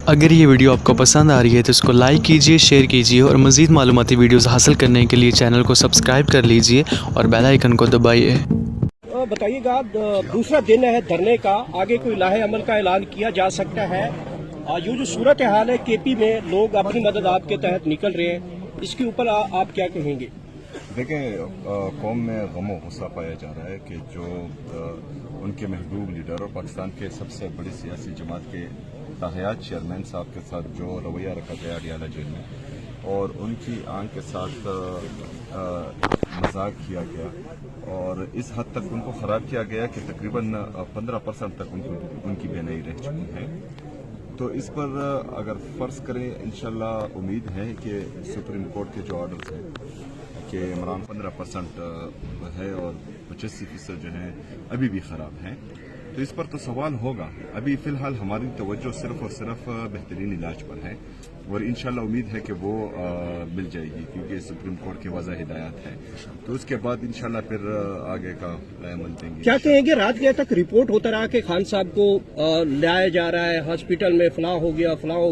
اگر یہ ویڈیو آپ کو پسند آ رہی ہے تو اس کو لائک کیجئے، شیئر کیجئے اور مزید معلوماتی ویڈیوز حاصل کرنے کے لیے چینل کو سبسکرائب کر لیجئے اور بیل آئیکن کو دبائیے۔ بتائیے گا دوسرا دن ہے دھرنے کا، آگے کوئی لاہے عمل کا اعلان کیا جا سکتا ہے؟ یہ جو صورتحال ہے کے پی میں، لوگ اپنی مدد آپ کے تحت نکل رہے ہیں، اس کے اوپر آپ کیا کہیں گے؟ دیکھیں، قوم میں غم و غصہ پایا جا رہا ہے کہ جو ان کے محبوب لیڈر اور پاکستان کے سب سے بڑی سیاسی جماعت کے تاحیات چیئرمین صاحب کے ساتھ جو رویہ رکھا گیا اڈیالہ جیل میں، اور ان کی آنکھ کے ساتھ مذاق کیا گیا اور اس حد تک ان کو خراب کیا گیا کہ تقریباً 15% تک ان کی بینائی رہ چکی ہے۔ تو اس پر اگر فرض کریں، انشاءاللہ امید ہے کہ سپریم کورٹ کے جو آرڈرز ہیں کہ عمران 15% ہے اور 85% جو ہیں ابھی بھی خراب ہیں، تو اس پر تو سوال ہوگا۔ ابھی فی الحال ہماری توجہ صرف اور صرف بہترین علاج پر ہے، اور انشاءاللہ امید ہے کہ وہ مل جائے گی، کیونکہ سپریم کورٹ کی واضح ہدایات ہے۔ تو اس کے بعد انشاءاللہ پھر آگے کا عمل دیں گے۔ کیا کہیں گے؟ رات گئے تک رپورٹ ہوتا رہا کہ خان صاحب کو لایا جا رہا ہے ہاسپٹل میں، فلاں ہو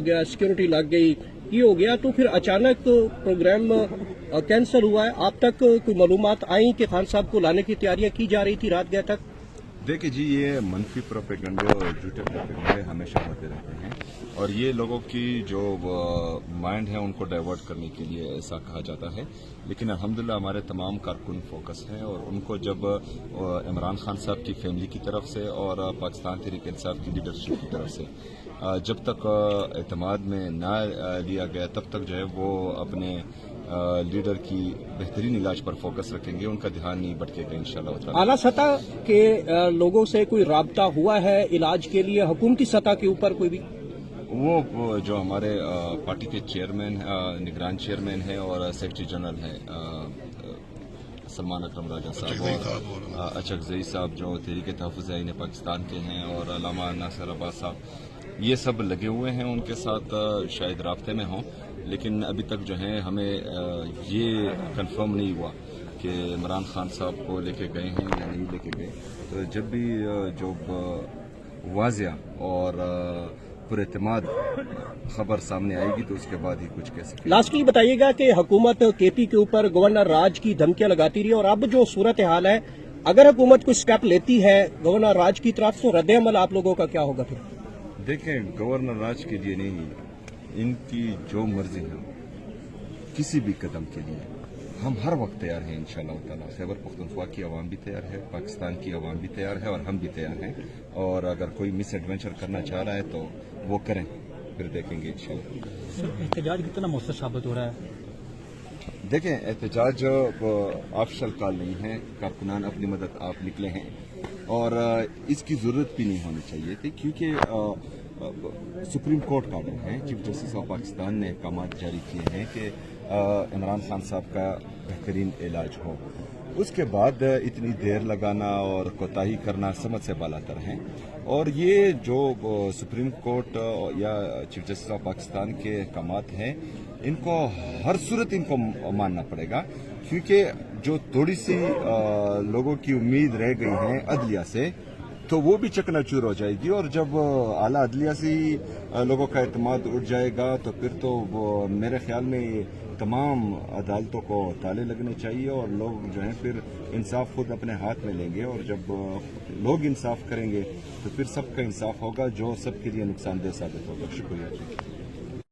گیا، سیکورٹی لگ گئی، یہ ہو گیا، تو پھر اچانک پروگرام کینسل ہوا ہے۔ آپ تک کوئی معلومات آئیں کہ خان صاحب کو لانے کی تیاریاں کی جا رہی تھی رات گئے تک؟ دیکھیں جی، یہ منفی پروپیگنڈے اور جھوٹے پروپیگنڈے ہمیشہ ہوتے رہتے ہیں، اور یہ لوگوں کی جو مائنڈ ہے ان کو ڈائیورٹ کرنے کے لیے ایسا کہا جاتا ہے۔ لیکن الحمدللہ ہمارے تمام کارکن فوکس ہیں، اور ان کو جب عمران خان صاحب کی فیملی کی طرف سے اور پاکستان تحریک انصاف کی لیڈرشپ کی طرف سے جب تک اعتماد میں نہ لیا گیا، تب تک جو ہے وہ اپنے لیڈر کی بہترین علاج پر فوکس رکھیں گے، ان کا دھیان نہیں بھٹکے گا انشاءاللہ تعالی۔ اعلیٰ سطح کے لوگوں سے کوئی رابطہ ہوا ہے علاج کے لیے؟ حکومتی سطح کے اوپر کوئی بھی؟ وہ جو ہمارے پارٹی کے چیئرمین، نگران چیئرمین ہیں اور سیکرٹری جنرل ہیں سلمان اکرم راجہ صاحب، اور اچکزئی صاحب جو تحریک تحفظ آئین پاکستان کے ہیں، اور علامہ ناصر عباس صاحب، یہ سب لگے ہوئے ہیں، ان کے ساتھ شاید رابطے میں ہوں، لیکن ابھی تک جو ہے ہمیں یہ کنفرم نہیں ہوا کہ عمران خان صاحب کو لے کے گئے ہیں یا نہیں لے کے گئے۔ تو جب بھی جو واضح اور پر اعتماد خبر سامنے آئے گی تو اس کے بعد ہی کچھ کہہ سکیں۔ لاسٹلی بتائیے گا کہ حکومت کے پی کے اوپر گورنر راج کی دھمکیاں لگاتی رہی، اور اب جو صورتحال ہے، اگر حکومت کوئی سٹیپ لیتی ہے گورنر راج کی طرف، تو رد عمل آپ لوگوں کا کیا ہوگا پھر؟ دیکھیں، گورنر راج کے لیے نہیں، ان کی جو مرضی ہے کسی بھی قدم کے لیے ہم ہر وقت تیار ہیں انشاءاللہ تعالی۔ خیبر پختونخوا کی عوام بھی تیار ہے، پاکستان کی عوام بھی تیار ہے، اور ہم بھی تیار ہیں، اور اگر کوئی مس ایڈونچر کرنا چاہ رہا ہے تو وہ کریں، پھر دیکھیں گے انشاءاللہ۔ سر، احتجاج کتنا مؤثر ثابت ہو رہا ہے؟ دیکھیں، احتجاج آفیشل کال نہیں ہے، کارکنان اپنی مدد آپ نکلے ہیں، اور اس کی ضرورت بھی نہیں ہونی چاہیے تھی، کیونکہ سپریم کورٹ کا آرڈر ہے، چیف جسٹس آف پاکستان نے احکامات جاری کیے ہیں کہ عمران خان صاحب کا بہترین علاج ہو۔ اس کے بعد اتنی دیر لگانا اور کوتاہی کرنا سمجھ سے بالاتر ہیں، اور یہ جو سپریم کورٹ یا چیف جسٹس آف پاکستان کے احکامات ہیں، ان کو ہر صورت ان کو ماننا پڑے گا، کیونکہ جو تھوڑی سی لوگوں کی امید رہ گئی ہیں عدلیہ سے، تو وہ بھی چکنا چور ہو جائے گی، اور جب اعلیٰ عدلیہ سے ہی لوگوں کا اعتماد اٹھ جائے گا تو پھر تو میرے خیال میں تمام عدالتوں کو تالے لگنے چاہیے، اور لوگ جو ہیں پھر انصاف خود اپنے ہاتھ میں لیں گے، اور جب لوگ انصاف کریں گے تو پھر سب کا انصاف ہوگا، جو سب کے لیے نقصان دہ ثابت ہوگا۔ شکریہ۔